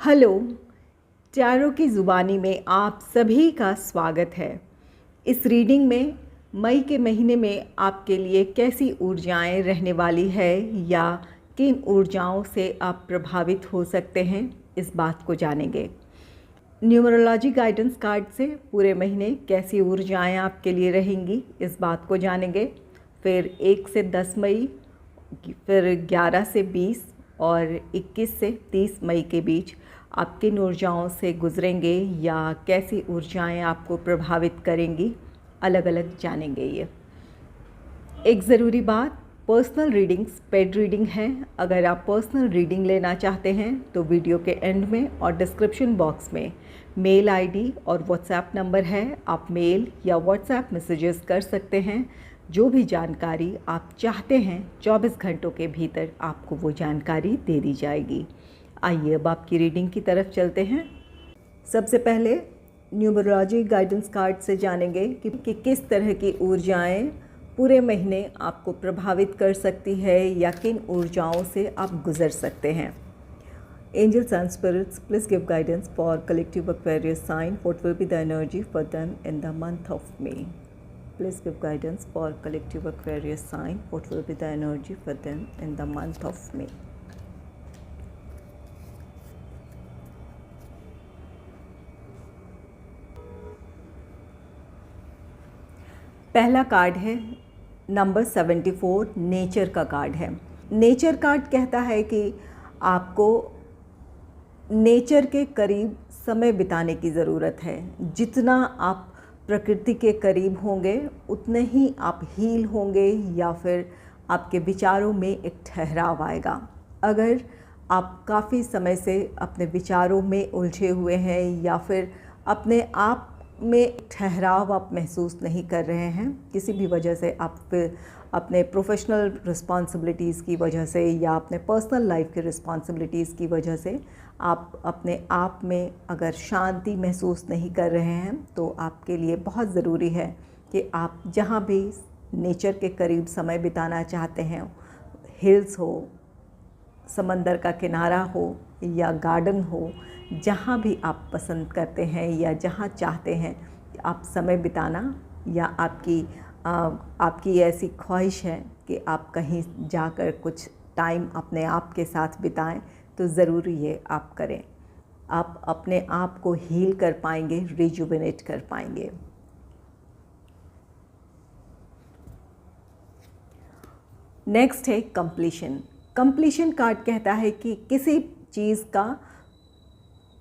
Hello, tarot की ज़ुबानी में आप सभी का स्वागत है। इस रीडिंग में मई के महीने में आपके लिए कैसी ऊर्जाएं रहने वाली है या किन ऊर्जाओं से आप प्रभावित हो सकते हैं, इस बात को जानेंगे। न्यूमरोलॉजी गाइडेंस कार्ड से पूरे महीने कैसी ऊर्जाएं आपके लिए रहेंगी, इस बात को जानेंगे। फिर 1 से 10 मई, फिर 11 से 20 और 21 से 30 मई के बीच आप किन ऊर्जाओं से गुजरेंगे या कैसी ऊर्जाएं आपको प्रभावित करेंगी, अलग अलग जानेंगे। ये एक ज़रूरी बात, पर्सनल रीडिंग्स पेड रीडिंग है। अगर आप पर्सनल रीडिंग लेना चाहते हैं तो वीडियो के एंड में और डिस्क्रिप्शन बॉक्स में मेल आईडी और व्हाट्सएप नंबर है। आप मेल या व्हाट्सएप मैसेजेस कर सकते हैं। जो भी जानकारी आप चाहते हैं 24 घंटों के भीतर आपको वो जानकारी दे दी जाएगी। आइए अब आपकी रीडिंग की तरफ चलते हैं। सबसे पहले न्यूमरोलॉजी गाइडेंस कार्ड से जानेंगे कि किस तरह की ऊर्जाएं पूरे महीने आपको प्रभावित कर सकती है या किन ऊर्जाओं से आप गुजर सकते हैं। Angels and spirits, please give guidance for collective Aquarius sign. What will be the energy for them in the month of May. Please give guidance for collective Aquarius sign. What will be the energy for them in the month of May? पहला card है number 74, nature का card है। Nature card कहता है कि आपको nature के करीब समय बिताने की ज़रूरत है। जितना आप प्रकृति के करीब होंगे उतने ही आप हील होंगे या फिर आपके विचारों में एक ठहराव आएगा। अगर आप काफ़ी समय से अपने विचारों में उलझे हुए हैं या फिर अपने आप में ठहराव आप महसूस नहीं कर रहे हैं, किसी भी वजह से, आप अपने प्रोफेशनल रिस्पॉन्सिबिलिटीज़ की वजह से या अपने पर्सनल लाइफ की रिस्पॉन्सिबिलिटीज़ की वजह से आप अपने आप में अगर शांति महसूस नहीं कर रहे हैं, तो आपके लिए बहुत ज़रूरी है कि आप जहाँ भी नेचर के करीब समय बिताना चाहते हैं, हिल्स हो, समंदर का किनारा हो या गार्डन हो, जहाँ भी आप पसंद करते हैं या जहाँ चाहते हैं आप समय बिताना, या आपकी ऐसी ख्वाहिश है कि आप कहीं जाकर कुछ टाइम अपने आप के साथ बिताएं, तो ज़रूर ये आप करें। आप अपने आप को हील कर पाएंगे, रिजुविनेट कर पाएंगे। नेक्स्ट है कंप्लीशन। कंप्लीशन कार्ड कहता है कि किसी चीज़ का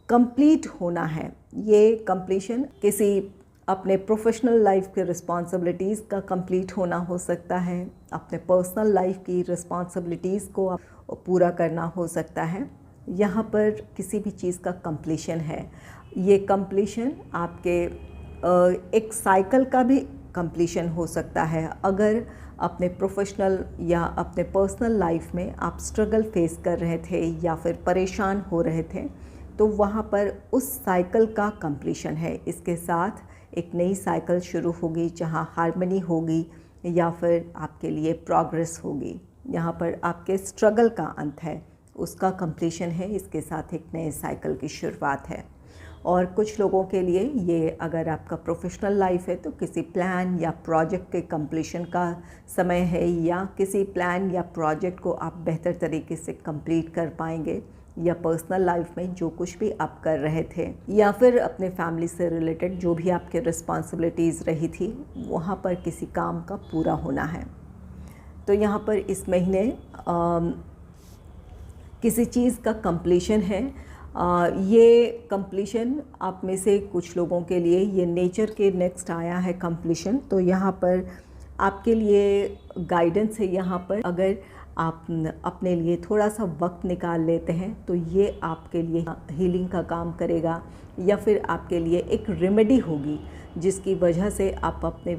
कंप्लीट होना है। ये कंप्लीशन किसी अपने प्रोफेशनल लाइफ के रिस्पॉन्सिबिलिटीज़ का कंप्लीट होना हो सकता है, अपने पर्सनल लाइफ की रिस्पॉन्सिबिलिटीज़ को पूरा करना हो सकता है। यहाँ पर किसी भी चीज़ का कंप्लीशन है। ये कंप्लीशन आपके एक साइकिल का भी कंप्लीशन हो सकता है। अगर अपने प्रोफेशनल या अपने पर्सनल लाइफ में आप स्ट्रगल फेस कर रहे थे या फिर परेशान हो रहे थे, तो वहाँ पर उस साइकिल का कंप्लीशन है। इसके साथ एक नई साइकिल शुरू होगी जहाँ हार्मनी होगी या फिर आपके लिए प्रोग्रेस होगी। यहाँ पर आपके स्ट्रगल का अंत है, उसका कंप्लीशन है। इसके साथ एक नए साइकिल की शुरुआत है। और कुछ लोगों के लिए ये, अगर आपका प्रोफेशनल लाइफ है तो किसी प्लान या प्रोजेक्ट के कंप्लीशन का समय है, या किसी प्लान या प्रोजेक्ट को आप बेहतर तरीके से कंप्लीट कर पाएंगे, या पर्सनल लाइफ में जो कुछ भी आप कर रहे थे या फिर अपने फैमिली से रिलेटेड जो भी आपके रिस्पॉन्सिबिलिटीज़ रही थी, वहाँ पर किसी काम का पूरा होना है। तो यहाँ पर इस महीने किसी चीज़ का कंप्लीशन है। ये कंप्लीशन आप में से कुछ लोगों के लिए ये नेचर के नेक्स्ट आया है कंप्लीशन। तो यहाँ पर आपके लिए गाइडेंस है। यहाँ पर अगर आप अपने लिए थोड़ा सा वक्त निकाल लेते हैं तो ये आपके लिए हीलिंग का काम करेगा, या फिर आपके लिए एक रेमेडी होगी जिसकी वजह से आप अपने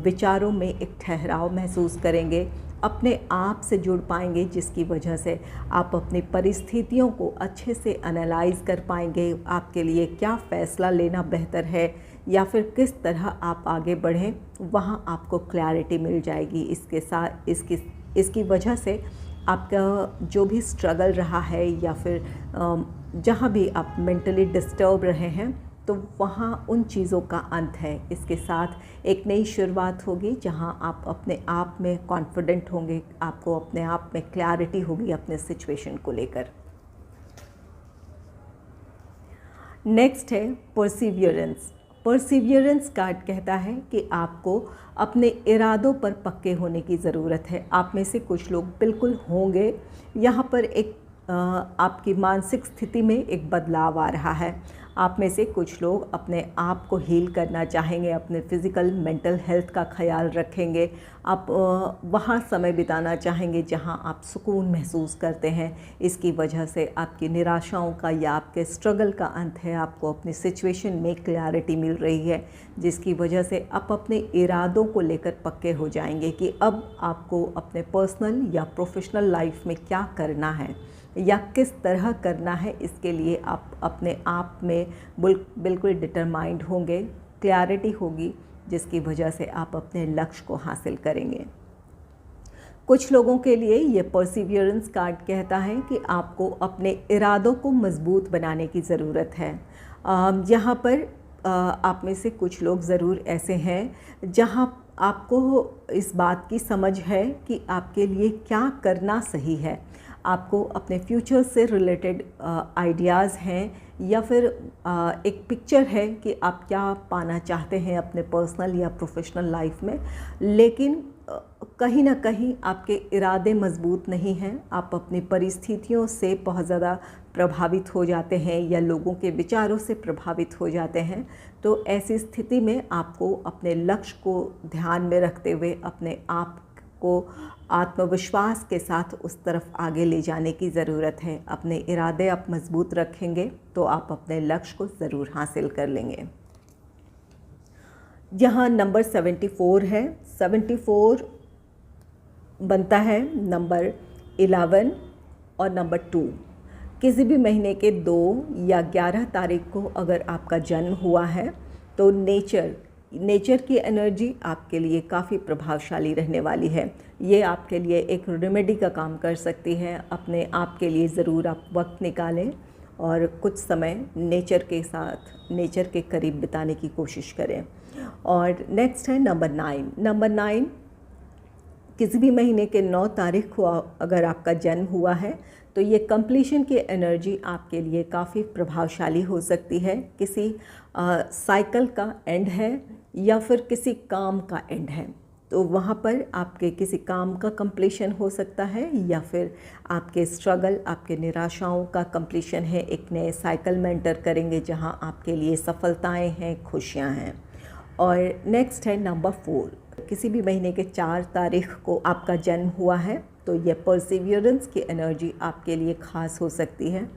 विचारों में एक ठहराव महसूस करेंगे, अपने आप से जुड़ पाएंगे, जिसकी वजह से आप अपनी परिस्थितियों को अच्छे से एनालाइज कर पाएंगे। आपके लिए क्या फ़ैसला लेना बेहतर है या फिर किस तरह आप आगे बढ़ें, वहाँ आपको क्लैरिटी मिल जाएगी। इसके साथ इसकी वजह से आपका जो भी स्ट्रगल रहा है या फिर जहाँ भी आप मेंटली डिस्टर्ब रहे हैं, तो वहाँ उन चीज़ों का अंत है। इसके साथ एक नई शुरुआत होगी जहाँ आप अपने आप में कॉन्फिडेंट होंगे, आपको अपने आप में क्लैरिटी होगी अपने सिचुएशन को लेकर। नेक्स्ट है परसिवियरेंस। परसिवियरेंस कार्ड कहता है कि आपको अपने इरादों पर पक्के होने की ज़रूरत है। आप में से कुछ लोग बिल्कुल होंगे, यहाँ पर एक आपकी मानसिक स्थिति में एक बदलाव आ रहा है। आप में से कुछ लोग अपने आप को हील करना चाहेंगे, अपने फिज़िकल मेंटल हेल्थ का ख्याल रखेंगे। आप वहाँ समय बिताना चाहेंगे जहाँ आप सुकून महसूस करते हैं। इसकी वजह से आपकी निराशाओं का या आपके स्ट्रगल का अंत है। आपको अपनी सिचुएशन में क्लैरिटी मिल रही है, जिसकी वजह से आप अपने इरादों को लेकर पक्के हो जाएंगे कि अब आपको अपने पर्सनल या प्रोफेशनल लाइफ में क्या करना है या किस तरह करना है। इसके लिए आप अपने आप में बिल्कुल डिटरमाइंड होंगे, क्लैरिटी होगी, जिसकी वजह से आप अपने लक्ष्य को हासिल करेंगे। कुछ लोगों के लिए ये परसिवियरेंस कार्ड कहता है कि आपको अपने इरादों को मजबूत बनाने की ज़रूरत है। यहाँ पर आप में से कुछ लोग ज़रूर ऐसे हैं जहाँ आपको इस बात की समझ है कि आपके लिए क्या करना सही है। आपको अपने फ्यूचर से रिलेटेड आइडियाज़ हैं या फिर एक पिक्चर है कि आप क्या पाना चाहते हैं अपने पर्सनल या प्रोफेशनल लाइफ में, लेकिन कहीं ना कहीं आपके इरादे मजबूत नहीं हैं। आप अपनी परिस्थितियों से बहुत ज़्यादा प्रभावित हो जाते हैं या लोगों के विचारों से प्रभावित हो जाते हैं। तो ऐसी स्थिति में आपको अपने लक्ष्य को ध्यान में रखते हुए अपने आप को आत्मविश्वास के साथ उस तरफ आगे ले जाने की ज़रूरत है। अपने इरादे आप मजबूत रखेंगे तो आप अपने लक्ष्य को ज़रूर हासिल कर लेंगे। यहाँ नंबर 74 है। 74 बनता है नंबर 11 और नंबर 2। किसी भी महीने के 2 या 11 तारीख को अगर आपका जन्म हुआ है तो नेचर की एनर्जी आपके लिए काफ़ी प्रभावशाली रहने वाली है। ये आपके लिए एक रेमेडी का काम कर सकती है। अपने आप के लिए ज़रूर आप वक्त निकालें और कुछ समय नेचर के साथ, नेचर के करीब बिताने की कोशिश करें। और नेक्स्ट है नंबर 9। नंबर 9 किसी भी महीने के 9 तारीख को अगर आपका जन्म हुआ है तो ये कंप्लीशन की एनर्जी आपके लिए काफ़ी प्रभावशाली हो सकती है। किसी साइकिल का एंड है या फिर किसी काम का एंड है, तो वहाँ पर आपके किसी काम का कंप्लीशन हो सकता है या फिर आपके स्ट्रगल, आपके निराशाओं का कंप्लीशन है। एक नए साइकिल में एंटर करेंगे जहाँ आपके लिए सफलताएं हैं, खुशियाँ हैं। और नेक्स्ट है नंबर 4। किसी भी महीने के 4 तारीख को आपका जन्म हुआ है तो ये परसिवियरेंस की एनर्जी आपके लिए ख़ास हो सकती है।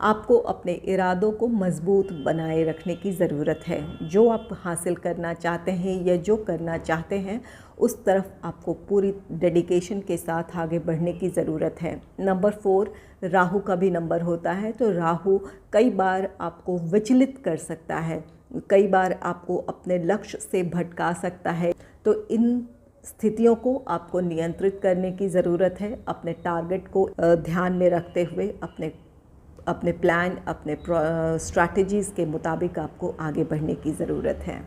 आपको अपने इरादों को मजबूत बनाए रखने की ज़रूरत है। जो आप हासिल करना चाहते हैं या जो करना चाहते हैं उस तरफ आपको पूरी डेडिकेशन के साथ आगे बढ़ने की ज़रूरत है। नंबर 4 राहु का भी नंबर होता है, तो राहु कई बार आपको विचलित कर सकता है, कई बार आपको अपने लक्ष्य से भटका सकता है। तो इन स्थितियों को आपको नियंत्रित करने की ज़रूरत है। अपने टारगेट को ध्यान में रखते हुए अपने प्लान, अपने स्ट्रैटेजीज़ के मुताबिक आपको आगे बढ़ने की ज़रूरत है।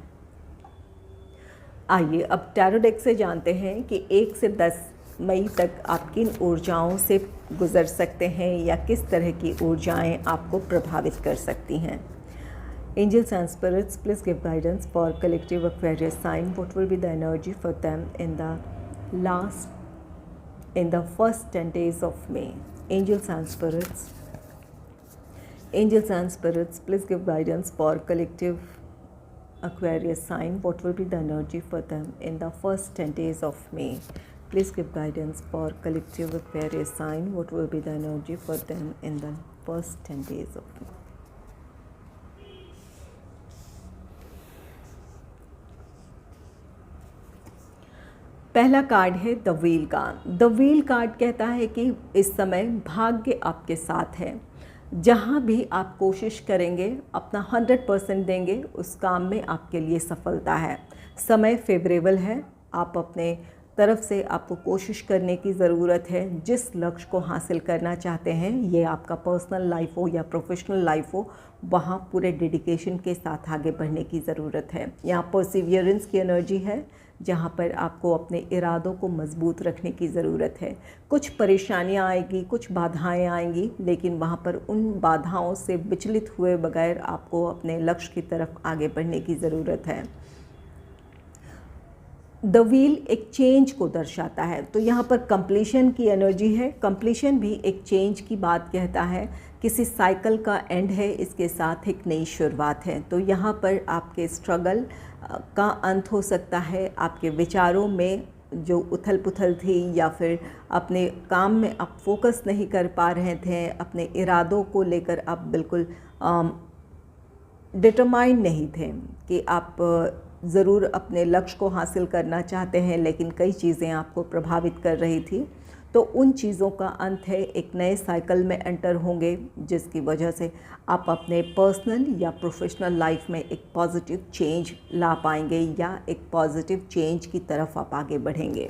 आइए अब टैरो डेक से जानते हैं कि 1 से 10 मई तक आप किन ऊर्जाओं से गुज़र सकते हैं या किस तरह की ऊर्जाएं आपको प्रभावित कर सकती हैं। Angels and spirits, please give guidance for collective Aquarius sign. What will be the energy for them in the first 10 days of May? Angels and spirits, please give guidance for collective Aquarius sign. What will be the energy for them in the first 10 days of May? Please give guidance for collective Aquarius sign. What will be the energy for them in the first 10 days of May? पहला card है the wheel का। The wheel card कहता है कि इस समय भाग्य आपके साथ है। जहाँ भी आप कोशिश करेंगे, अपना 100% देंगे, उस काम में आपके लिए सफलता है। समय फेवरेबल है। आप अपने तरफ से आपको कोशिश करने की ज़रूरत है। जिस लक्ष्य को हासिल करना चाहते हैं, ये आपका पर्सनल लाइफ हो या प्रोफेशनल लाइफ हो, वहाँ पूरे डेडिकेशन के साथ आगे बढ़ने की ज़रूरत है। यहाँ परसिवियरेंस की एनर्जी है, जहाँ पर आपको अपने इरादों को मजबूत रखने की ज़रूरत है। कुछ परेशानियाँ आएगी, कुछ बाधाएं आएंगी, लेकिन वहाँ पर उन बाधाओं से विचलित हुए बगैर आपको अपने लक्ष्य की तरफ आगे बढ़ने की ज़रूरत है। द व्हील एक चेंज को दर्शाता है, तो यहाँ पर कंप्लीशन की एनर्जी है। कंप्लीशन भी एक चेंज की बात कहता है, किसी साइकिल का एंड है, इसके साथ एक नई शुरुआत है। तो यहाँ पर आपके स्ट्रगल का अंत हो सकता है, आपके विचारों में जो उथल पुथल थी या फिर अपने काम में आप फोकस नहीं कर पा रहे थे, अपने इरादों को लेकर आप बिल्कुल डिटरमाइंड नहीं थे कि आप ज़रूर अपने लक्ष्य को हासिल करना चाहते हैं, लेकिन कई चीज़ें आपको प्रभावित कर रही थी। तो उन चीज़ों का अंत है, एक नए साइकिल में एंटर होंगे, जिसकी वजह से आप अपने पर्सनल या प्रोफेशनल लाइफ में एक पॉजिटिव चेंज ला पाएंगे या एक पॉजिटिव चेंज की तरफ आप आगे बढ़ेंगे।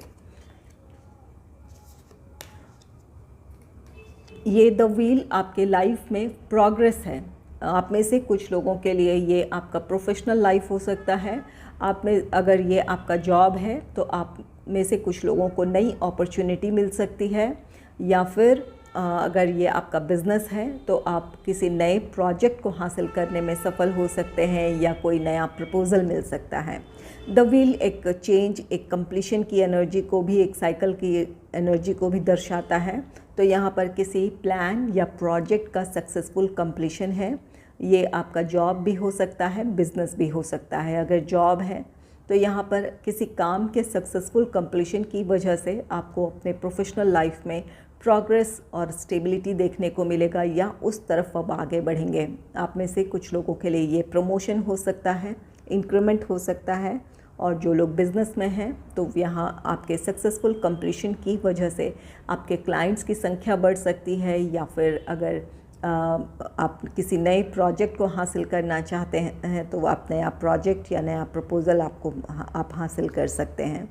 ये द व्हील आपके लाइफ में प्रोग्रेस है। आप में से कुछ लोगों के लिए ये आपका प्रोफेशनल लाइफ हो सकता है। आप में अगर ये आपका जॉब है तो आप में से कुछ लोगों को नई अपॉर्चुनिटी मिल सकती है, या फिर अगर ये आपका बिज़नेस है तो आप किसी नए प्रोजेक्ट को हासिल करने में सफल हो सकते हैं या कोई नया प्रपोज़ल मिल सकता है। द व्हील एक चेंज, एक कंप्लीशन की एनर्जी को भी, एक साइकिल की एनर्जी को भी दर्शाता है। तो यहाँ पर किसी प्लान या प्रोजेक्ट का सक्सेसफुल कंप्लीशन है। ये आपका जॉब भी हो सकता है, बिज़नेस भी हो सकता है। अगर जॉब है तो यहाँ पर किसी काम के सक्सेसफुल कंप्लीशन की वजह से आपको अपने प्रोफेशनल लाइफ में प्रोग्रेस और स्टेबिलिटी देखने को मिलेगा, या उस तरफ अब आगे बढ़ेंगे। आप में से कुछ लोगों के लिए ये प्रमोशन हो सकता है, इंक्रीमेंट हो सकता है। और जो लोग बिज़नेस में हैं तो यहाँ आपके सक्सेसफुल कंप्लीशन की वजह से आपके क्लाइंट्स की संख्या बढ़ सकती है, या फिर अगर आप किसी नए प्रोजेक्ट को हासिल करना चाहते हैं तो आप नया प्रोजेक्ट या नया प्रपोज़ल आप हासिल कर सकते हैं।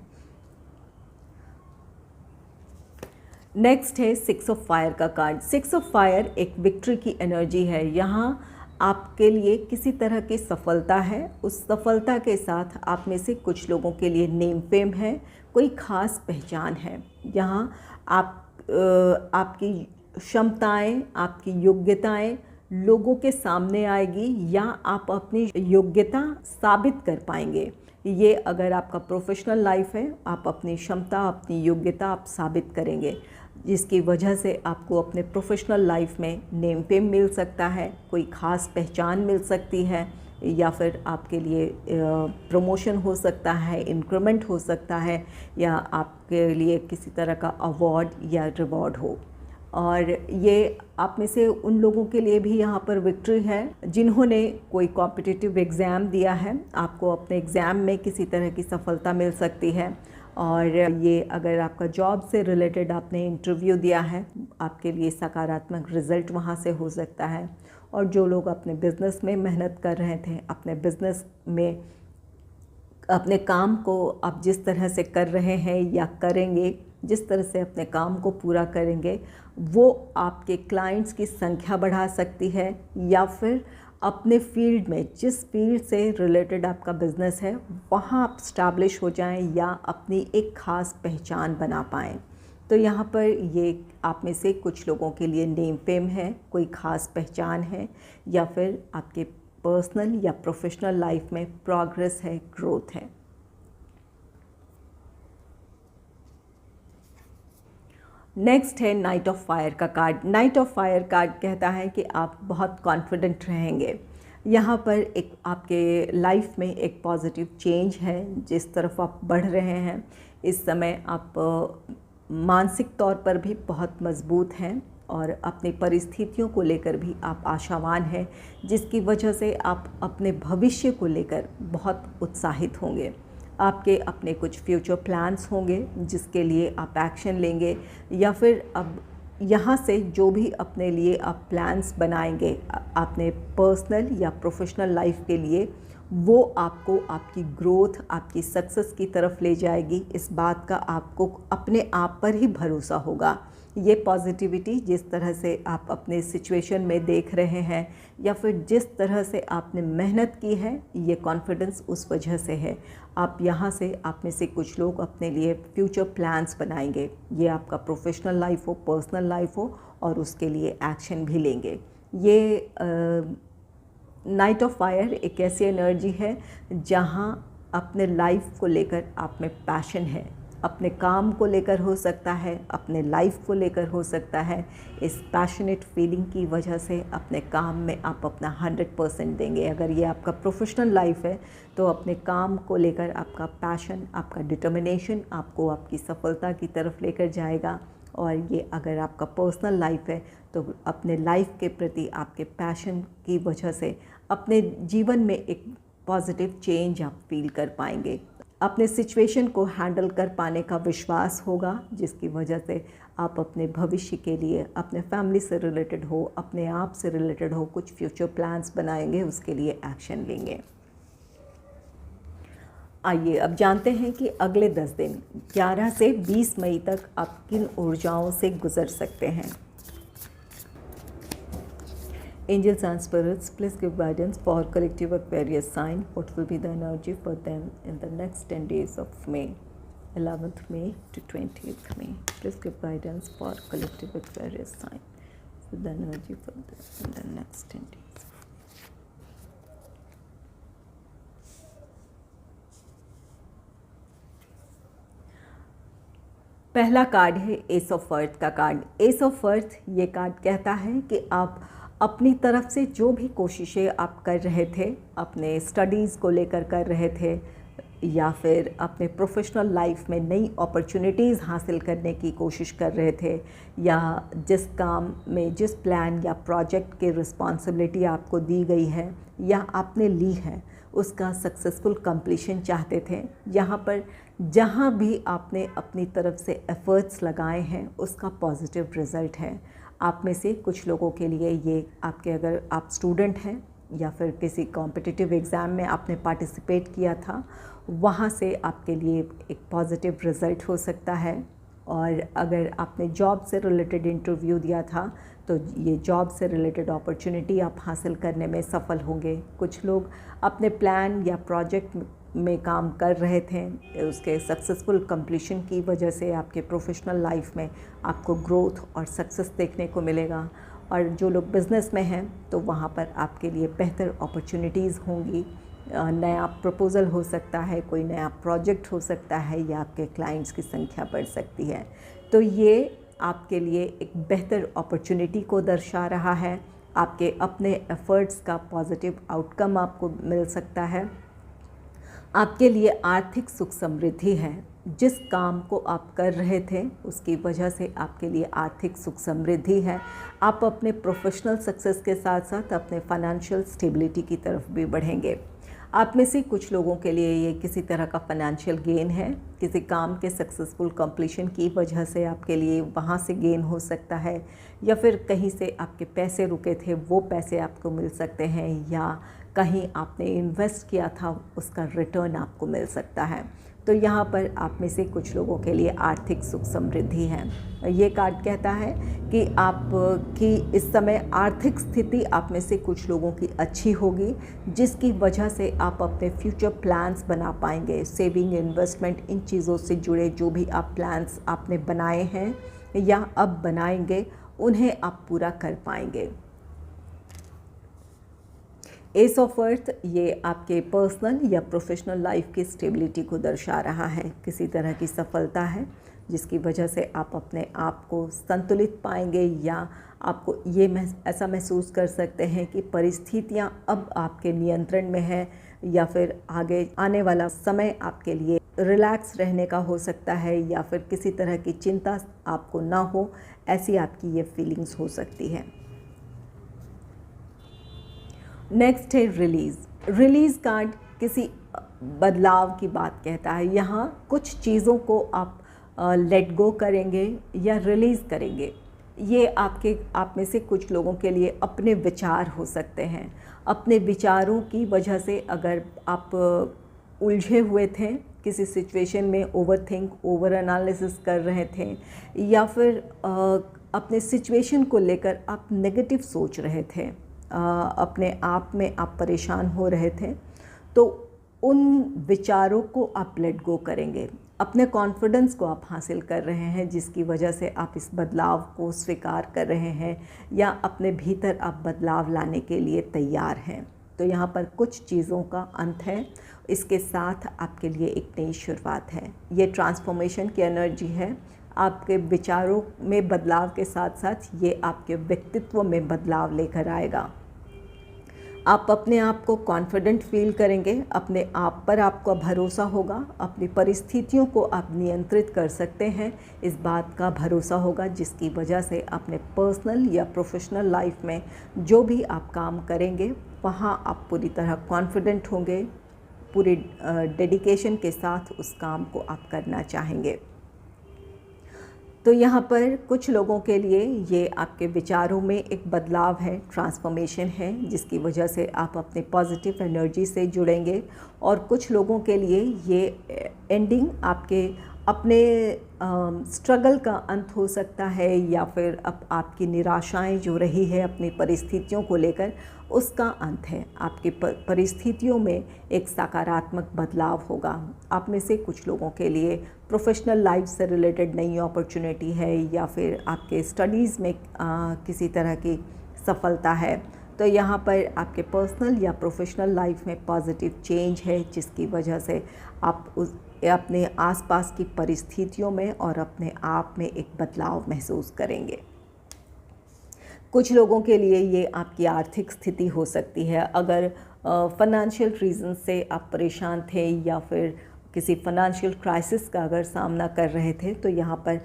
नेक्स्ट है 6 ऑफ फायर का कार्ड। 6 ऑफ फायर एक विक्ट्री की एनर्जी है। यहाँ आपके लिए किसी तरह की सफलता है, उस सफलता के साथ आप में से कुछ लोगों के लिए नेम फेम है, कोई ख़ास पहचान है। यहाँ आपकी क्षमताएं, आपकी योग्यताएं लोगों के सामने आएगी, या आप अपनी योग्यता साबित कर पाएंगे। ये अगर आपका प्रोफेशनल लाइफ है, आप अपनी क्षमता, अपनी योग्यता आप साबित करेंगे, जिसकी वजह से आपको अपने प्रोफेशनल लाइफ में नेम फेम मिल सकता है, कोई ख़ास पहचान मिल सकती है, या फिर आपके लिए प्रमोशन हो सकता है, इंक्रीमेंट हो सकता है, या आपके लिए किसी तरह का अवार्ड या रिवॉर्ड हो। और ये आप में से उन लोगों के लिए भी यहाँ पर विक्ट्री है जिन्होंने कोई कॉम्पिटिटिव एग्ज़ाम दिया है। आपको अपने एग्ज़ाम में किसी तरह की सफलता मिल सकती है। और ये अगर आपका जॉब से रिलेटेड आपने इंटरव्यू दिया है, आपके लिए सकारात्मक रिज़ल्ट वहाँ से हो सकता है। और जो लोग अपने बिज़नेस में मेहनत कर रहे थे, अपने बिज़नेस में अपने काम को आप जिस तरह से कर रहे हैं या करेंगे, जिस तरह से अपने काम को पूरा करेंगे, वो आपके क्लाइंट्स की संख्या बढ़ा सकती है, या फिर अपने फील्ड में, जिस फील्ड से रिलेटेड आपका बिज़नेस है, वहाँ आप स्टैब्लिश हो जाएं या अपनी एक ख़ास पहचान बना पाएँ। तो यहाँ पर ये आप में से कुछ लोगों के लिए नेम फेम है, कोई ख़ास पहचान है, या फिर आपके पर्सनल या प्रोफेशनल लाइफ में प्रोग्रेस है, ग्रोथ है। नेक्स्ट है नाइट ऑफ फायर का card. Night of fire card कहता है कि आप बहुत कॉन्फिडेंट रहेंगे। यहाँ पर एक आपके लाइफ में एक पॉजिटिव चेंज है, जिस तरफ आप बढ़ रहे हैं। इस समय आप मानसिक तौर पर भी बहुत मजबूत हैं और अपनी परिस्थितियों को लेकर भी आप आशावान हैं, जिसकी वजह से आप अपने भविष्य को लेकर बहुत उत्साहित होंगे। आपके अपने कुछ फ्यूचर प्लान्स होंगे जिसके लिए आप एक्शन लेंगे, या फिर अब यहाँ से जो भी अपने लिए आप प्लान्स बनाएंगे आपने पर्सनल या प्रोफेशनल लाइफ के लिए, वो आपको आपकी ग्रोथ, आपकी सक्सेस की तरफ ले जाएगी। इस बात का आपको अपने आप पर ही भरोसा होगा। ये पॉजिटिविटी जिस तरह से आप अपने सिचुएशन में देख रहे हैं या फिर जिस तरह से आपने मेहनत की है, ये कॉन्फिडेंस उस वजह से है। आप यहाँ से, आप में से कुछ लोग अपने लिए फ्यूचर प्लान्स बनाएंगे। ये आपका प्रोफेशनल लाइफ हो, पर्सनल लाइफ हो, और उसके लिए एक्शन भी लेंगे। ये नाइट ऑफ फायर एक ऐसी एनर्जी है जहाँ अपने लाइफ को लेकर आप में पैशन है। अपने काम को लेकर हो सकता है, अपने लाइफ को लेकर हो सकता है। इस पैशनेट फीलिंग की वजह से अपने काम में आप अपना 100% देंगे। अगर ये आपका प्रोफेशनल लाइफ है तो अपने काम को लेकर आपका पैशन, आपका डिटर्मिनेशन आपको आपकी सफलता की तरफ लेकर जाएगा। और ये अगर आपका पर्सनल लाइफ है तो अपने लाइफ के प्रति आपके पैशन की वजह से अपने जीवन में एक पॉजिटिव चेंज आप फील कर पाएंगे। अपने सिचुएशन को हैंडल कर पाने का विश्वास होगा, जिसकी वजह से आप अपने भविष्य के लिए, अपने फैमिली से रिलेटेड हो, अपने आप से रिलेटेड हो, कुछ फ्यूचर प्लान्स बनाएंगे, उसके लिए एक्शन लेंगे। आइए अब जानते हैं कि अगले 10 दिन 11 से 20 मई तक आप किन ऊर्जाओं से गुजर सकते हैं। Angels and spirits, please give guidance for collective Aquarius sign. What will be the energy for them in the next 10 days of May, 11th May to 20th May? Please give guidance for collective Aquarius sign. So the energy for them in the next 10 days. पहला card है S of earth का card. S of earth ये card कहता है कि आप अपनी तरफ से जो भी कोशिशें आप कर रहे थे, अपने स्टडीज़ को लेकर कर रहे थे या फिर अपने प्रोफेशनल लाइफ में नई अपॉर्चुनिटीज़ हासिल करने की कोशिश कर रहे थे, या जिस काम में, जिस प्लान या प्रोजेक्ट की रिस्पॉन्सिबिलिटी आपको दी गई है या आपने ली है, उसका सक्सेसफुल कंप्लीशन चाहते थे। यहाँ पर जहाँ भी आपने अपनी तरफ से एफ़र्ट्स लगाए हैं उसका पॉजिटिव रिज़ल्ट है। आप में से कुछ लोगों के लिए ये आपके, अगर आप स्टूडेंट हैं या फिर किसी कॉम्पिटिटिव एग्ज़ाम में आपने पार्टिसिपेट किया था, वहाँ से आपके लिए एक पॉजिटिव रिज़ल्ट हो सकता है। और अगर आपने जॉब से रिलेटेड इंटरव्यू दिया था तो ये जॉब से रिलेटेड अपॉर्चुनिटी आप हासिल करने में सफल होंगे। कुछ लोग अपने प्लान या प्रोजेक्ट में काम कर रहे थे, उसके सक्सेसफुल कंप्लीशन की वजह से आपके प्रोफेशनल लाइफ में आपको ग्रोथ और सक्सेस देखने को मिलेगा। और जो लोग बिज़नेस में हैं तो वहाँ पर आपके लिए बेहतर अपॉर्चुनिटीज़ होंगी। नया प्रपोज़ल हो सकता है, कोई नया प्रोजेक्ट हो सकता है, या आपके क्लाइंट्स की संख्या बढ़ सकती है। तो ये आपके लिए एक बेहतर अपॉर्चुनिटी को दर्शा रहा है। आपके अपने एफ़र्ट्स का पॉजिटिव आउटकम आपको मिल सकता है। आपके लिए आर्थिक सुख समृद्धि है। जिस काम को आप कर रहे थे उसकी वजह से आपके लिए आर्थिक सुख समृद्धि है। आप अपने प्रोफेशनल सक्सेस के साथ साथ अपने फाइनेंशियल स्टेबिलिटी की तरफ भी बढ़ेंगे। आप में से कुछ लोगों के लिए ये किसी तरह का फाइनेंशियल गेन है। किसी काम के सक्सेसफुल कंप्लीशन की वजह से आपके लिए वहाँ से गेन हो सकता है, या फिर कहीं से आपके पैसे रुके थे वो पैसे आपको मिल सकते हैं, या कहीं आपने इन्वेस्ट किया था उसका रिटर्न आपको मिल सकता है। तो यहाँ पर आप में से कुछ लोगों के लिए आर्थिक सुख समृद्धि है। ये कार्ड कहता है कि आपकी इस समय आर्थिक स्थिति आप में से कुछ लोगों की अच्छी होगी, जिसकी वजह से आप अपने फ्यूचर प्लान्स बना पाएंगे। सेविंग, इन्वेस्टमेंट, इन चीज़ों से जुड़े जो भी आप प्लान्स आपने बनाए हैं या अब बनाएंगे, उन्हें आप पूरा कर पाएंगे। एस ऑफ अर्थ ये आपके पर्सनल या प्रोफेशनल लाइफ की स्टेबिलिटी को दर्शा रहा है। किसी तरह की सफलता है जिसकी वजह से आप अपने आप को संतुलित पाएंगे, या आपको ये ऐसा महसूस कर सकते हैं कि परिस्थितियां अब आपके नियंत्रण में है, या फिर आगे आने वाला समय आपके लिए रिलैक्स रहने का हो सकता है, या फिर किसी तरह की चिंता आपको ना हो, ऐसी आपकी ये फीलिंग्स हो सकती है। नेक्स्ट है रिलीज़। रिलीज़ कार्ड किसी बदलाव की बात कहता है। यहाँ कुछ चीज़ों को आप लेट गो करेंगे या रिलीज़ करेंगे। ये आप में से कुछ लोगों के लिए अपने विचार हो सकते हैं। अपने विचारों की वजह से अगर आप उलझे हुए थे किसी सिचुएशन में, ओवर एनालिसिस कर रहे थे, या फिर अपने सिचुएशन को लेकर आप नेगेटिव सोच रहे थे, अपने आप में आप परेशान हो रहे थे, तो उन विचारों को आप लेट गो करेंगे। अपने कॉन्फिडेंस को आप हासिल कर रहे हैं, जिसकी वजह से आप इस बदलाव को स्वीकार कर रहे हैं या अपने भीतर आप बदलाव लाने के लिए तैयार हैं। तो यहाँ पर कुछ चीज़ों का अंत है, इसके साथ आपके लिए एक नई शुरुआत है। ये ट्रांसफॉर्मेशन की एनर्जी है। आपके विचारों में बदलाव के साथ साथ ये आपके व्यक्तित्व में बदलाव लेकर आएगा। आप अपने आप को कॉन्फिडेंट फील करेंगे, अपने आप पर आपका भरोसा होगा, अपनी परिस्थितियों को आप नियंत्रित कर सकते हैं, इस बात का भरोसा होगा, जिसकी वजह से अपने पर्सनल या प्रोफेशनल लाइफ में जो भी आप काम करेंगे वहाँ आप पूरी तरह कॉन्फिडेंट होंगे, पूरी डेडिकेशन के साथ उस काम को आप करना चाहेंगे। तो यहाँ पर कुछ लोगों के लिए ये आपके विचारों में एक बदलाव है, ट्रांसफॉर्मेशन है, जिसकी वजह से आप अपने पॉजिटिव एनर्जी से जुड़ेंगे। और कुछ लोगों के लिए ये एंडिंग आपके अपने स्ट्रगल का अंत हो सकता है, या फिर अब आपकी निराशाएं जो रही है अपनी परिस्थितियों को लेकर, उसका अंत है। आपकी परिस्थितियों में एक सकारात्मक बदलाव होगा। आप में से कुछ लोगों के लिए प्रोफेशनल लाइफ से रिलेटेड नई अपॉर्चुनिटी है, या फिर आपके स्टडीज़ में किसी तरह की सफलता है। तो यहाँ पर आपके पर्सनल या प्रोफेशनल लाइफ में पॉजिटिव चेंज है, जिसकी वजह से आप अपने आसपास की परिस्थितियों में और अपने आप में एक बदलाव महसूस करेंगे। कुछ लोगों के लिए ये आपकी आर्थिक स्थिति हो सकती है। अगर फाइनेंशियल रीज़न से आप परेशान थे, या फिर किसी फाइनेंशियल क्राइसिस का अगर सामना कर रहे थे, तो यहाँ पर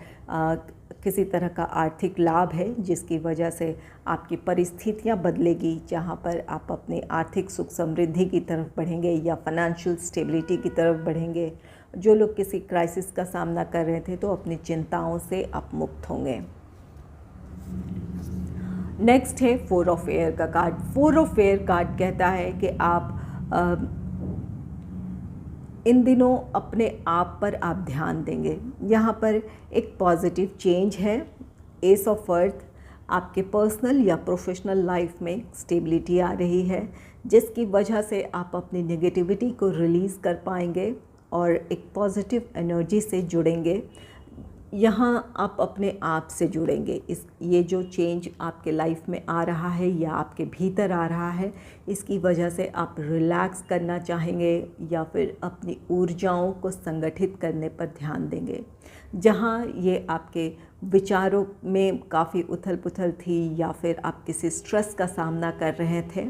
किसी तरह का आर्थिक लाभ है, जिसकी वजह से आपकी परिस्थितियाँ बदलेगी, जहाँ पर आप अपने आर्थिक सुख समृद्धि की तरफ बढ़ेंगे या फाइनेंशियल स्टेबिलिटी की तरफ बढ़ेंगे। जो लोग किसी क्राइसिस का सामना कर रहे थे, तो अपनी चिंताओं से आप मुक्त होंगे। नेक्स्ट है 4 ऑफ एयर का कार्ड। 4 ऑफ एयर कार्ड कहता है कि आप इन दिनों अपने आप पर आप ध्यान देंगे। यहाँ पर एक पॉजिटिव चेंज है। एस ऑफ अर्थ, आपके पर्सनल या प्रोफेशनल लाइफ में स्टेबिलिटी आ रही है, जिसकी वजह से आप अपनी नेगेटिविटी को रिलीज़ कर पाएंगे और एक पॉजिटिव एनर्जी से जुड़ेंगे। यहाँ आप अपने आप से जुड़ेंगे। ये जो चेंज आपके लाइफ में आ रहा है या आपके भीतर आ रहा है, इसकी वजह से आप रिलैक्स करना चाहेंगे या फिर अपनी ऊर्जाओं को संगठित करने पर ध्यान देंगे। जहाँ ये आपके विचारों में काफ़ी उथल पुथल थी या फिर आप किसी स्ट्रेस का सामना कर रहे थे,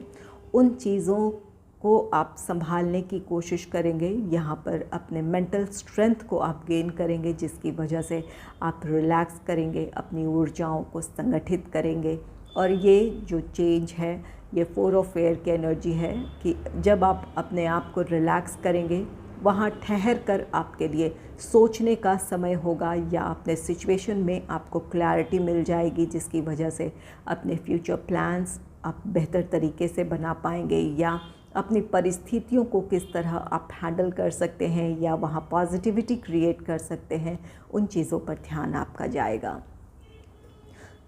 उन चीज़ों को आप संभालने की कोशिश करेंगे। यहाँ पर अपने मेंटल स्ट्रेंथ को आप गेन करेंगे, जिसकी वजह से आप रिलैक्स करेंगे, अपनी ऊर्जाओं को संगठित करेंगे। और ये जो चेंज है, ये 4 ऑफ एयर की एनर्जी है कि जब आप अपने आप को रिलैक्स करेंगे, वहाँ ठहर कर आपके लिए सोचने का समय होगा या अपने सिचुएशन में आपको क्लैरिटी मिल जाएगी, जिसकी वजह से अपने फ्यूचर प्लान्स आप बेहतर तरीके से बना पाएंगे या अपनी परिस्थितियों को किस तरह आप हैंडल कर सकते हैं या वहाँ पॉजिटिविटी क्रिएट कर सकते हैं, उन चीज़ों पर ध्यान आपका जाएगा।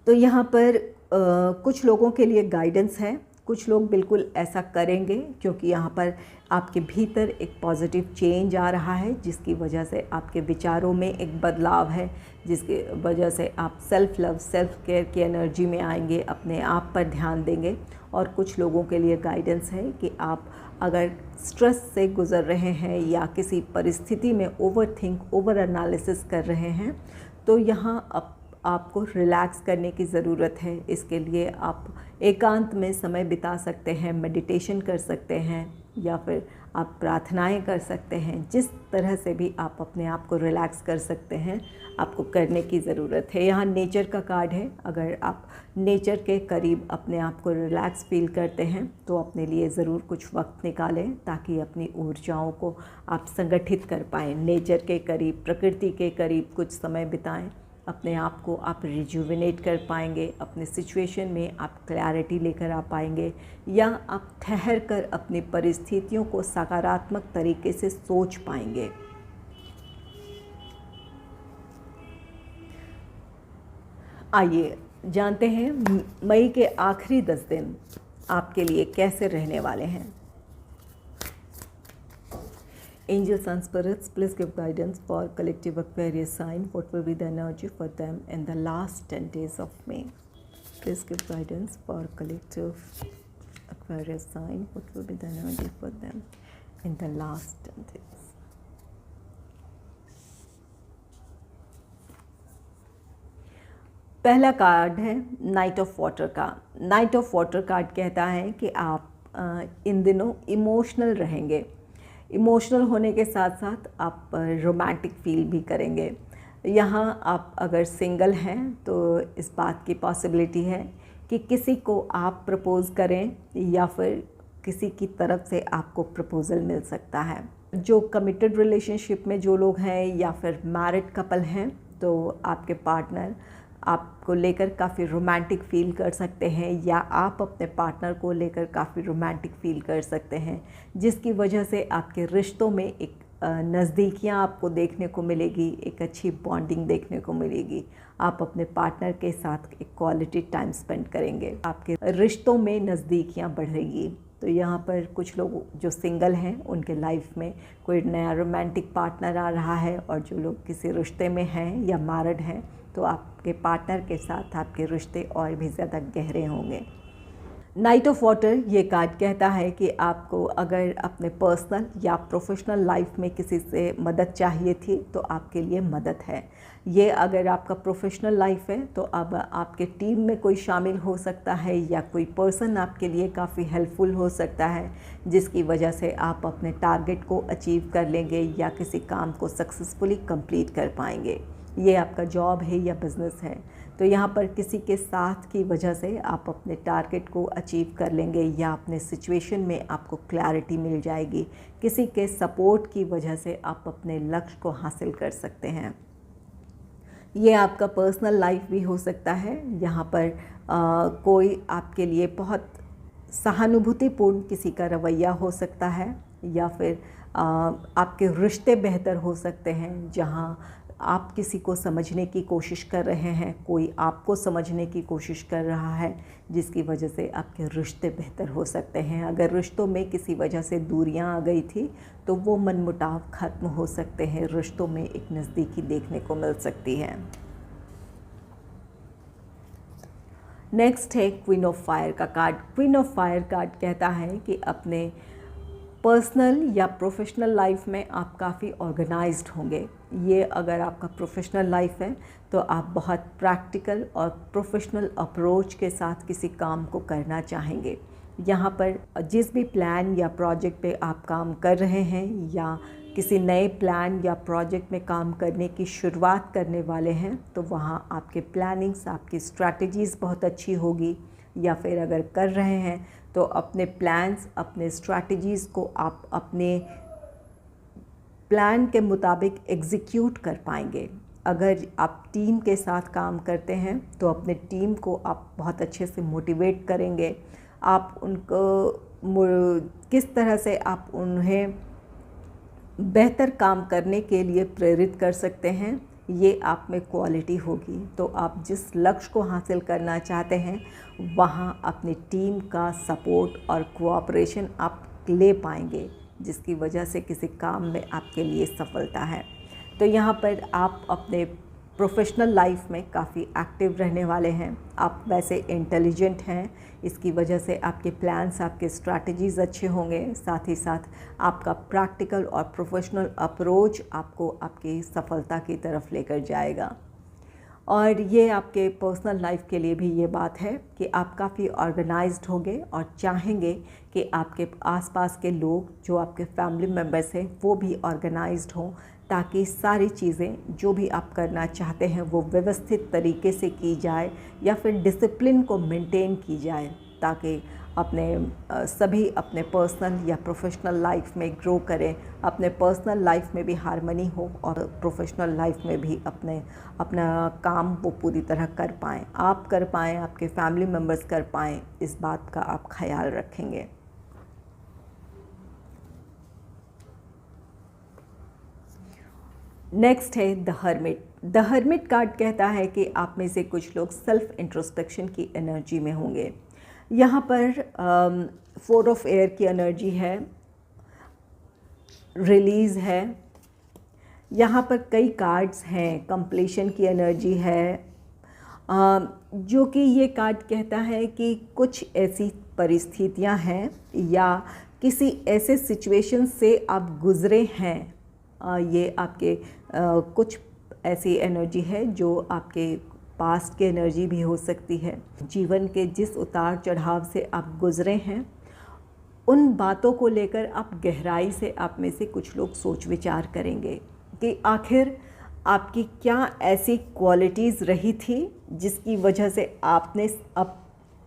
तो यहाँ पर कुछ लोगों के लिए गाइडेंस है। कुछ लोग बिल्कुल ऐसा करेंगे क्योंकि यहाँ पर आपके भीतर एक पॉजिटिव चेंज आ रहा है, जिसकी वजह से आपके विचारों में एक बदलाव है, जिसकी वजह से आप सेल्फ़ लव, सेल्फ़ केयर की एनर्जी में आएंगे, अपने आप पर ध्यान देंगे। और कुछ लोगों के लिए गाइडेंस है कि आप अगर स्ट्रेस से गुज़र रहे हैं या किसी परिस्थिति में ओवर एनालिसिस कर रहे हैं, तो यहाँ आपको रिलैक्स करने की ज़रूरत है। इसके लिए आप एकांत में समय बिता सकते हैं, मेडिटेशन कर सकते हैं या फिर आप प्रार्थनाएं कर सकते हैं। जिस तरह से भी आप अपने आप को रिलैक्स कर सकते हैं, आपको करने की ज़रूरत है। यहाँ नेचर का कार्ड है। अगर आप नेचर के करीब अपने आप को रिलैक्स फील करते हैं, तो अपने लिए ज़रूर कुछ वक्त निकालें ताकि अपनी ऊर्जाओं को आप संगठित कर पाएँ। नेचर के करीब, प्रकृति के करीब कुछ समय बिताएं, अपने आप को आप रिजुविनेट कर पाएंगे, अपने सिचुएशन में आप क्लैरिटी लेकर आ पाएंगे, या आप ठहर कर अपनी परिस्थितियों को सकारात्मक तरीके से सोच पाएंगे। आइए जानते हैं मई के आखिरी 10 दिन आपके लिए कैसे रहने वाले हैं। Angels and spirits, please give guidance for collective Aquarius sign. What will be the energy for them in the last 10 days of May? Please give guidance for collective Aquarius sign. What will be the energy for them in the last 10 days? पहला card है night of water का। Night of water card कहता है कि आप इन दिनों emotional रहेंगे। Emotional होने के साथ साथ आप रोमांटिक फील भी करेंगे। यहाँ आप अगर सिंगल हैं तो इस बात की पॉसिबिलिटी है कि किसी को आप प्रपोज़ करें या फिर किसी की तरफ से आपको प्रपोज़ल मिल सकता है। जो कमिटेड रिलेशनशिप में जो लोग हैं या फिर मैरिड कपल हैं तो आपके पार्टनर आपको लेकर काफ़ी रोमांटिक फ़ील कर सकते हैं, या आप अपने पार्टनर को लेकर काफ़ी रोमांटिक फ़ील कर सकते हैं, जिसकी वजह से आपके रिश्तों में एक नज़दीकियाँ आपको देखने को मिलेगी, एक अच्छी बॉन्डिंग देखने को मिलेगी। आप अपने पार्टनर के साथ एक क्वालिटी टाइम स्पेंड करेंगे, आपके रिश्तों में नज़दीकियाँ बढ़ेगी। तो यहाँ पर कुछ लोग जो सिंगल हैं उनके लाइफ में कोई नया रोमांटिक पार्टनर आ रहा है, और जो लोग किसी रिश्ते में हैं या मैरिड हैं तो आपके पार्टनर के साथ आपके रिश्ते और भी ज़्यादा गहरे होंगे। नाइट ऑफ वाटर ये कार्ड कहता है कि आपको अगर अपने पर्सनल या प्रोफेशनल लाइफ में किसी से मदद चाहिए थी तो आपके लिए मदद है। ये अगर आपका प्रोफेशनल लाइफ है तो अब आपके टीम में कोई शामिल हो सकता है, या कोई पर्सन आपके लिए काफ़ी हेल्पफुल हो सकता है, जिसकी वजह से आप अपने टारगेट को अचीव कर लेंगे या किसी काम को सक्सेसफुली कंप्लीट कर पाएंगे। ये आपका जॉब है या बिज़नेस है, तो यहाँ पर किसी के साथ की वजह से आप अपने टारगेट को अचीव कर लेंगे, या अपने सिचुएशन में आपको क्लैरिटी मिल जाएगी। किसी के सपोर्ट की वजह से आप अपने लक्ष्य को हासिल कर सकते हैं। ये आपका पर्सनल लाइफ भी हो सकता है। यहाँ पर कोई आपके लिए बहुत सहानुभूतिपूर्ण किसी का रवैया हो सकता है, या फिर आपके रिश्ते बेहतर हो सकते हैं जहाँ आप किसी को समझने की कोशिश कर रहे हैं, कोई आपको समझने की कोशिश कर रहा है, जिसकी वजह से आपके रिश्ते बेहतर हो सकते हैं। अगर रिश्तों में किसी वजह से दूरियां आ गई थी तो वो मनमुटाव ख़त्म हो सकते हैं, रिश्तों में एक नज़दीकी देखने को मिल सकती है। नेक्स्ट है क्वीन ऑफ फायर का card. Queen of fire card कहता है कि अपने पर्सनल या प्रोफेशनल लाइफ में आप काफ़ी ऑर्गेनाइज्ड होंगे। ये अगर आपका प्रोफेशनल लाइफ है तो आप बहुत प्रैक्टिकल और प्रोफेशनल अप्रोच के साथ किसी काम को करना चाहेंगे। यहाँ पर जिस भी प्लान या प्रोजेक्ट पे आप काम कर रहे हैं, या किसी नए प्लान या प्रोजेक्ट में काम करने की शुरुआत करने वाले हैं, तो वहाँ आपके प्लानिंग्स, आपकी स्ट्रैटेजीज़ बहुत अच्छी होगी। या फिर अगर कर रहे हैं तो अपने प्लान्स, अपने स्ट्रैटेजीज़ को आप अपने प्लान के मुताबिक एग्जीक्यूट कर पाएंगे। अगर आप टीम के साथ काम करते हैं तो अपने टीम को आप बहुत अच्छे से मोटिवेट करेंगे। आप उनको किस तरह से आप उन्हें बेहतर काम करने के लिए प्रेरित कर सकते हैं, ये आप में क्वालिटी होगी। तो आप जिस लक्ष्य को हासिल करना चाहते हैं वहाँ अपनी टीम का सपोर्ट और कोऑपरेशन आप ले पाएंगे, जिसकी वजह से किसी काम में आपके लिए सफलता है। तो यहाँ पर आप अपने प्रोफेशनल लाइफ में काफ़ी एक्टिव रहने वाले हैं। आप वैसे इंटेलिजेंट हैं, इसकी वजह से आपके प्लान्स, आपके स्ट्रैटेजीज़ अच्छे होंगे। साथ ही साथ आपका प्रैक्टिकल और प्रोफेशनल अप्रोच आपको आपकी सफलता की तरफ लेकर जाएगा। और ये आपके पर्सनल लाइफ के लिए भी ये बात है कि आप काफ़ी ऑर्गेनाइज्ड होंगे और चाहेंगे कि आपके आसपास के लोग, जो आपके फैमिली मेम्बर्स हैं, वो भी ऑर्गेनाइज्ड हों, ताकि सारी चीज़ें जो भी आप करना चाहते हैं वो व्यवस्थित तरीके से की जाए, या फिर डिसिप्लिन को मेंटेन की जाए, ताकि सभी अपने पर्सनल या प्रोफेशनल लाइफ में ग्रो करें, अपने पर्सनल लाइफ में भी हार्मनी हो और प्रोफेशनल लाइफ में भी अपना काम वो पूरी तरह कर पाएँ, आप कर पाएँ, आपके फैमिली मेम्बर्स कर पाएँ, इस बात का आप ख्याल रखेंगे। नेक्स्ट है the hermit. The hermit card कहता है कि आप में से कुछ लोग सेल्फ इंट्रोस्पेक्शन की एनर्जी में होंगे। यहाँ पर 4 ऑफ एयर की एनर्जी है, रिलीज़ है, यहाँ पर कई कार्ड्स हैं, कंप्लीशन की एनर्जी है, जो कि ये कार्ड कहता है कि कुछ ऐसी परिस्थितियाँ हैं या किसी ऐसे सिचुएशन से आप गुज़रे हैं, ये आपके कुछ ऐसी एनर्जी है जो आपके पास्ट की एनर्जी भी हो सकती है। जीवन के जिस उतार चढ़ाव से आप गुज़रे हैं, उन बातों को लेकर आप गहराई से आप में से कुछ लोग सोच विचार करेंगे कि आखिर आपकी क्या ऐसी क्वालिटीज़ रही थी जिसकी वजह से आपने अब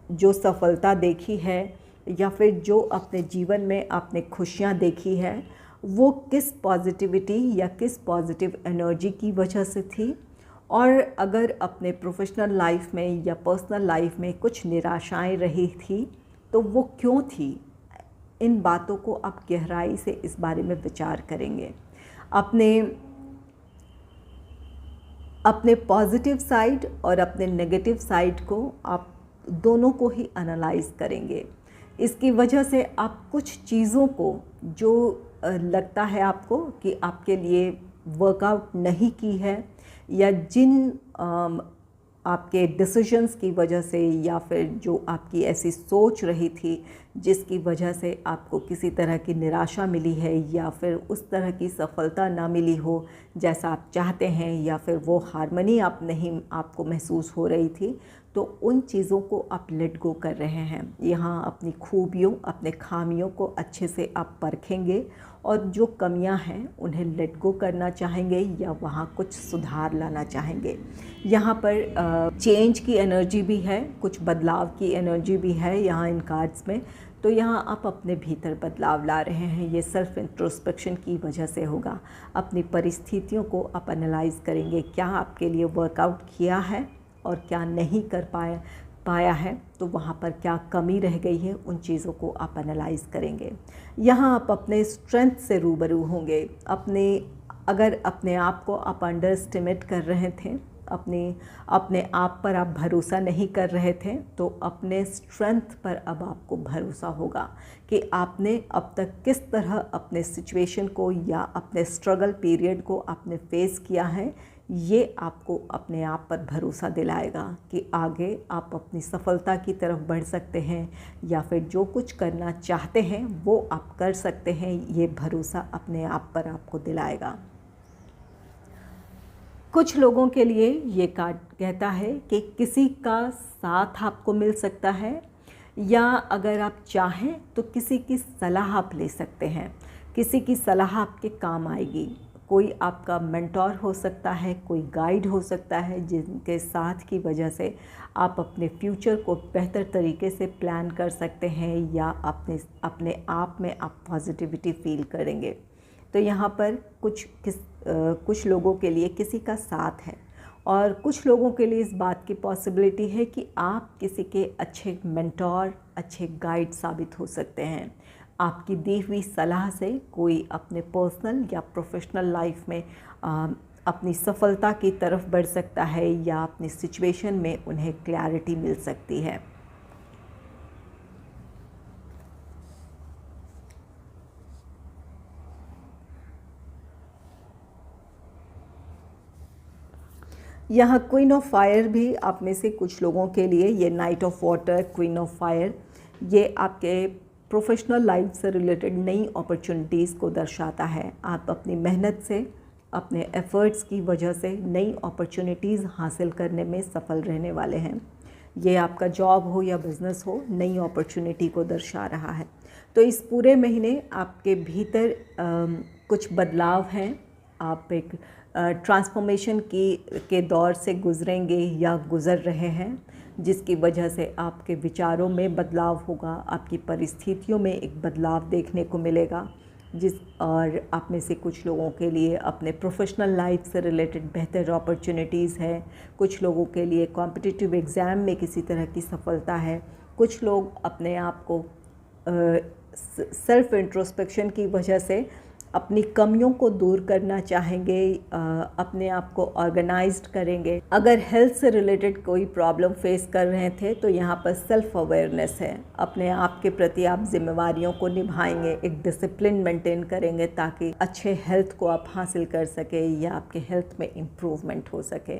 जो सफलता देखी है या फिर जो अपने जीवन में आपने खुशियाँ देखी है, वो किस पॉजिटिविटी या किस पॉजिटिव एनर्जी की वजह से थी। और अगर अपने प्रोफेशनल लाइफ में या पर्सनल लाइफ में कुछ निराशाएं रही थी तो वो क्यों थी। इन बातों को आप गहराई से इस बारे में विचार करेंगे। अपने पॉजिटिव साइड और अपने नेगेटिव साइड को आप दोनों को ही एनालाइज करेंगे। इसकी वजह से आप कुछ चीज़ों को जो लगता है आपको कि आपके लिए वर्कआउट नहीं की है या जिन आपके डिसीजंस की वजह से या फिर जो आपकी ऐसी सोच रही थी जिसकी वजह से आपको किसी तरह की निराशा मिली है या फिर उस तरह की सफलता ना मिली हो जैसा आप चाहते हैं या फिर वो हार्मनी आपको महसूस हो रही थी, तो उन चीज़ों को आप लेट गो कर रहे हैं। यहाँ अपनी खूबियों, अपने खामियों को अच्छे से आप परखेंगे और जो कमियां हैं उन्हें लेट गो करना चाहेंगे या वहाँ कुछ सुधार लाना चाहेंगे। यहाँ पर चेंज की एनर्जी भी है, कुछ बदलाव की एनर्जी भी है यहाँ इन कार्ड्स में। तो यहाँ आप अपने भीतर बदलाव ला रहे हैं, ये सेल्फ इंट्रोस्पेक्शन की वजह से होगा। अपनी परिस्थितियों को आप एनालाइज करेंगे, क्या आपके लिए वर्कआउट किया है और क्या नहीं कर पाया है, तो वहाँ पर क्या कमी रह गई है, उन चीज़ों को आप एनालाइज करेंगे। यहाँ आप अपने स्ट्रेंथ से रूबरू होंगे। अगर अपने आप को आप अंडर एस्टिमेट कर रहे थे, अपने आप पर आप भरोसा नहीं कर रहे थे, तो अपने स्ट्रेंथ पर अब आपको भरोसा होगा कि आपने अब तक किस तरह अपने सिचुएशन को या अपने स्ट्रगल पीरियड को आपने फेस किया है। ये आपको अपने आप पर भरोसा दिलाएगा कि आगे आप अपनी सफलता की तरफ बढ़ सकते हैं या फिर जो कुछ करना चाहते हैं वो आप कर सकते हैं। ये भरोसा अपने आप पर आपको दिलाएगा। कुछ लोगों के लिए ये कार्ड कहता है कि किसी का साथ आपको मिल सकता है या अगर आप चाहें तो किसी की सलाह आप ले सकते हैं। किसी की सलाह आपके काम आएगी। कोई आपका मेंटोर हो सकता है, कोई गाइड हो सकता है जिनके साथ की वजह से आप अपने फ्यूचर को बेहतर तरीके से प्लान कर सकते हैं या अपने आप में आप पॉजिटिविटी फील करेंगे। तो यहाँ पर कुछ लोगों के लिए किसी का साथ है और कुछ लोगों के लिए इस बात की पॉसिबिलिटी है कि आप किसी के अच्छे मेंटोर, अच्छे गाइड साबित हो सकते हैं। आपकी दी हुई सलाह से कोई अपने पर्सनल या प्रोफेशनल लाइफ में अपनी सफलता की तरफ बढ़ सकता है या अपनी सिचुएशन में उन्हें क्लैरिटी मिल सकती है। यहाँ क्वीन ऑफ फायर भी आप में से कुछ लोगों के लिए, ये night of water, queen of fire, ये आपके प्रोफेशनल लाइफ से रिलेटेड नई अपॉर्चुनिटीज़ को दर्शाता है। आप अपनी मेहनत से, अपने एफ़र्ट्स की वजह से नई अपॉर्चुनिटीज़ हासिल करने में सफल रहने वाले हैं। ये आपका जॉब हो या बिज़नेस हो, नई अपॉर्चुनिटी को दर्शा रहा है। तो इस पूरे महीने आपके भीतर कुछ बदलाव हैं। आप एक ट्रांसफॉर्मेशन के दौर से गुज़रेंगे या गुज़र रहे हैं। जिसकी वजह से आपके विचारों में बदलाव होगा, आपकी परिस्थितियों में एक बदलाव देखने को मिलेगा। और आप में से कुछ लोगों के लिए अपने प्रोफेशनल लाइफ से रिलेटेड बेहतर अपॉर्चुनिटीज़ है, कुछ लोगों के लिए कॉम्पिटिटिव एग्ज़ाम में किसी तरह की सफलता है, कुछ लोग अपने आप को सेल्फ इंट्रोस्पेक्शन की वजह से अपनी कमियों को दूर करना चाहेंगे, अपने आप को ऑर्गेनाइज्ड करेंगे। अगर हेल्थ से रिलेटेड कोई प्रॉब्लम फेस कर रहे थे तो यहाँ पर सेल्फ अवेयरनेस है, अपने आप के प्रति आप जिम्मेवारियों को निभाएंगे, एक डिसिप्लिन मेंटेन करेंगे ताकि अच्छे हेल्थ को आप हासिल कर सके या आपके हेल्थ में इम्प्रूवमेंट हो सके,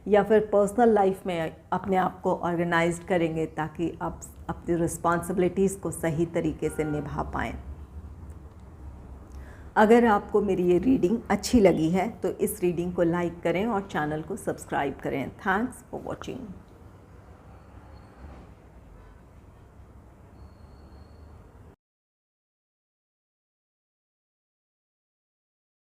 या फिर पर्सनल लाइफ में अपने आप को ऑर्गेनाइज्ड करेंगे ताकि आप अपनी रिस्पॉन्सिबिलिटीज़ को सही तरीके से निभा पाएँ। अगर आपको मेरी ये रीडिंग अच्छी लगी है तो इस रीडिंग को लाइक करें और चैनल को सब्सक्राइब करें। Thanks for watching.